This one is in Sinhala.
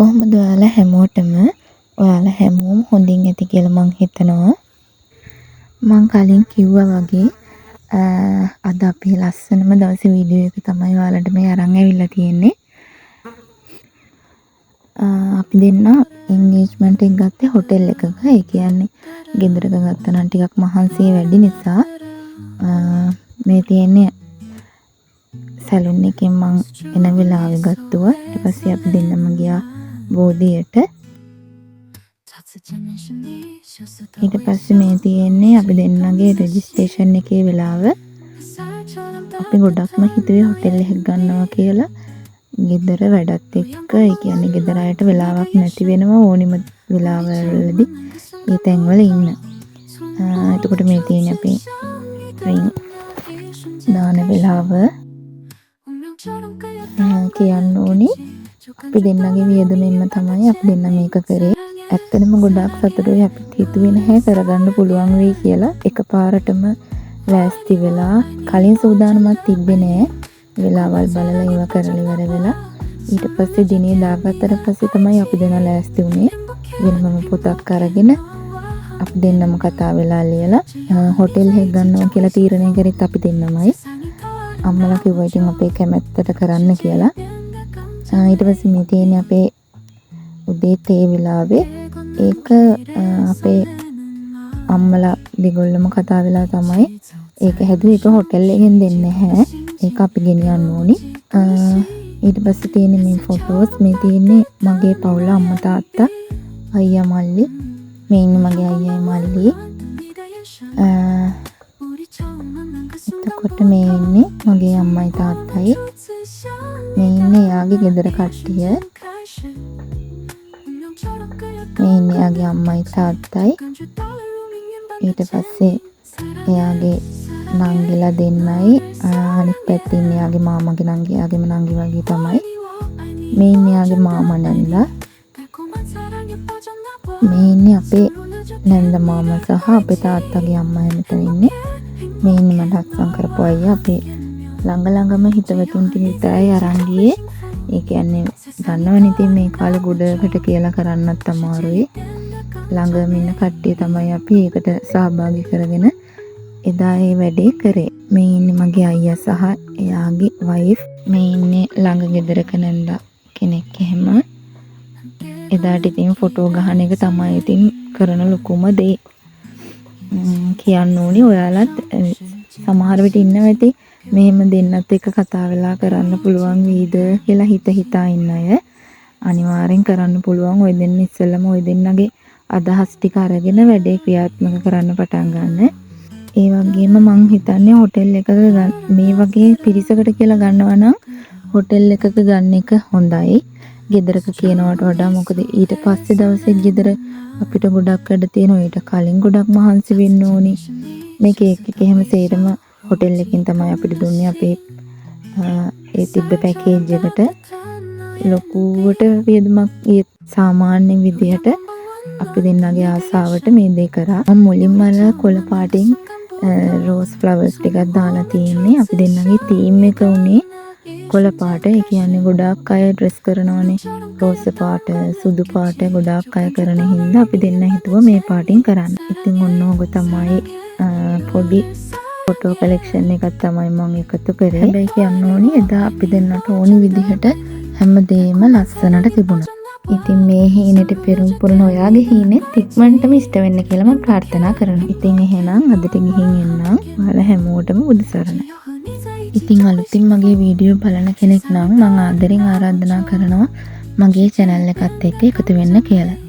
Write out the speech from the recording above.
කොහොමද ඔයාලා හැමෝටම ඔයාලා හැමෝම හොඳින් ඇති කියලා මං හිතනවා. මං කලින් කිව්වා වගේ අද අපි ලස්සනම දවසේ වීඩියෝ එක තමයි ඔයාලට මේ අරන් ඇවිල්ලා තියෙන්නේ. අපි දෙන්න එන්ගේජ්මන්ට් එක ගත්තේ හොටෙල් එකක. ඒ කියන්නේ ගෙදරක ගත්තා නම් ටිකක් මහන්සිය වැඩි නිසා මේ තියෙන්නේ සැලුන් එකෙන් මං එන වෙලාවෙ ගත්තුවා. ඊට පස්සේ අපි දෙන්නම ගියා බෝධියට. ඊට පස්සේ මේ තියෙන්නේ අපි දෙන්නගේ රෙජිස්ට්‍රේෂන් එකේ වෙලාව. අපි ගොඩක්ම හිතුවේ හොටෙල් එකක් ගන්නවා කියලා. ගෙදර වැඩත් එක්ක ඒ කියන්නේ ගෙදර අයට වෙලාවක් නැති වෙනවා ඕනිම වෙලාවවලදී මේ තැන්වල ඉන්න. එතකොට මේ තියෙන්නේ අපි රින් දාන වෙලාව කියන්න ඕනි. අපි දෙන්නගේ වියදමෙන්ම තමයි අපි දෙන්න මේක කරේ. ඇත්තටම ගොඩාක් සතුටුයි. අපි හිතුවේ නැහැ කරගන්න පුළුවන් වෙයි කියලා. එකපාරටම ලෑස්ති වෙලා කලින් සූදානමක් තිබ්බේ නෑ. වෙලාවල් බලලා ඒවා කරලා ඉවර වෙලා ඊට පස්සේ දිනේ දාගත්තට පස්සේ තමයි අපි දෙන්න ලෑස්ති වුණේ. වෙනම පොතක් අරගෙන අපි දෙන්නම කතා වෙලා ලියලා හොටෙල් එකක් ගන්නවා කියලා තීරණය කරෙත් අපි දෙන්නමයි. අම්මලා කිව්වා ඉතින් අපේ කැමැත්තට කරන්න කියලා. ඊට පස්සේ මේ තියෙන්නේ අපේ උදේ තේ වෙලාවේ. ඒක අපේ අම්මලා දෙගොල්ලම කතා වෙලා තමයි ඒක හැදුවේ. ඒක හොටෙල් එකෙන් දෙන්නේ නැහැ. ඒක අපි ගෙනියන්න ඕනි. ඊට පස්සේ තියෙන්නේ මේ ෆොටෝස්. මේ තියෙන්නේ මගේ පවුල අම්මා තාත්තා අයියා මල්ලි. මේ ඉන්නේ මගේ අයියා මල්ලි. එතකොට මේ ඉන්නේ මගේ අම්මයි තාත්තයි. මේ ඉන්නේ යාගේ ගෙදර කට්ටිය. මේ ඉන්නේ යාගේ අම්මයි තාත්තයි. ඊට පස්සේ එයාගේ නංගිලා දෙන්නයි අනිත් පැත්තේ ඉන්නේ යාගේ මාමගේ නංගි යාගේම නංගි වගේ තමයි. මේ ඉන්නේ යාගේ මාමා නැන්දා. මේ ඉන්නේ අපේ නැන්දා මාමා සහ අපේ තාත්තගේ අම්මා මෙතන ඉන්නේ. මේ ඉන්නේ මට අත්සන් කරපු අයියා. අපේ ළඟම හිතවතුන් ටික විතරයි අරන් ගියේ. ඒ කියන්නේ දන්නවනේ ඉතින් මේ කාලේ ගොඩකට කියලා කරන්නත් අමාරුයි. ළඟම ඉන්න කට්ටිය තමයි අපි ඒකට සහභාගී කරගෙන එදා ඒ වැඩේ කරේ. මේ ඉන්නේ මගේ අයියා සහ එයාගේ වයිෆ්. මේ ඉන්නේ ළඟ ගෙදරක නැන්දා කෙනෙක් එහෙම. එදාට ඉතින් ෆොටෝ ගහන එක තමයි ඉතින් කරන ලොකුම දේ. කියන්න ඕනි ඔයාලත් සමහර විට ඉන්නවා ඇති මෙහෙම දෙන්නත් එක්ක කතා වෙලා කරන්න පුළුවන් වීද කියලා හිතා ඉන්න අය. අනිවාර්යෙන් කරන්න පුළුවන්. ඔය දෙන්න ඉස්සෙල්ලම ඔය දෙන්නගේ අදහස් ටික අරගෙන වැඩේ ක්‍රියාත්මක කරන්න පටන් ගන්න. ඒ වගේම මං හිතන්නේ හොටෙල් එකක මේ වගේ පිරිසකට කියලා ගන්නවා නම් හොටෙල් එකක ගන්න එක හොඳයි. ගෙදරක කියනවට වඩා මොකද ඊට පස්සේ දවසේ ගෙදර අපිට ගොඩක් වැඩ තියෙනවා. ඊට කලින් ගොඩක් මහන්සි වෙන්න ඕනි. මේ කේක් එක එහෙම සේරම හොටෙල් එකකින් තමයි අපිට දුන්නේ. අපේ ඒ තිබ්බ පැකේජ් එකට ලොකුවට වියදමක් සාමාන්‍ය විදියට අපි දෙන්නගේ ආසාවට මේ දේ කරා. මම මුලින්ම කොළ පාටින් රෝස් ෆ්ලවර්ස් ටිකක් දාලා තියෙන්නේ. අපි දෙන්නගේ තීම් එක උනේ කොළ පාට. ඒ කියන්නේ ගොඩාක් අය ඩ්‍රෙස් කරනවානේ රෝස් පාට, සුදු පාට ගොඩාක් අය කරන හින්දා අපි දෙන්න හිතුවා මේ පාටින් කරන්න. ඉතින් ඔන්න ඕක තමයි පොඩි ෆොටෝ කලෙක්ෂන් එකක් තමයි මම එකතු කරේ. හැබැයි කියන්න ඕනි එදා අපි දෙන්නට ඕනි විදිහට හැමදේම ලස්සනට තිබුණා. ඉතින් මේ හීනෙට පෙරම් පුරන ඔයාගේ හීනෙත් ඉක්මනටම ඉෂ්ට වෙන්න කියලා මම ප්‍රාර්ථනා කරනවා. ඉතින් එහෙනම් අදට ගිහින් එන්නම්. ඔයාලා හැමෝටම බුදු සරණයි. ඉතින් අලුතින් මගේ වීඩියෝ බලන කෙනෙක් නම් මම ආදරෙන් ආරාධනා කරනවා මගේ channel එකත් එක්ක එකතු වෙන්න කියලා.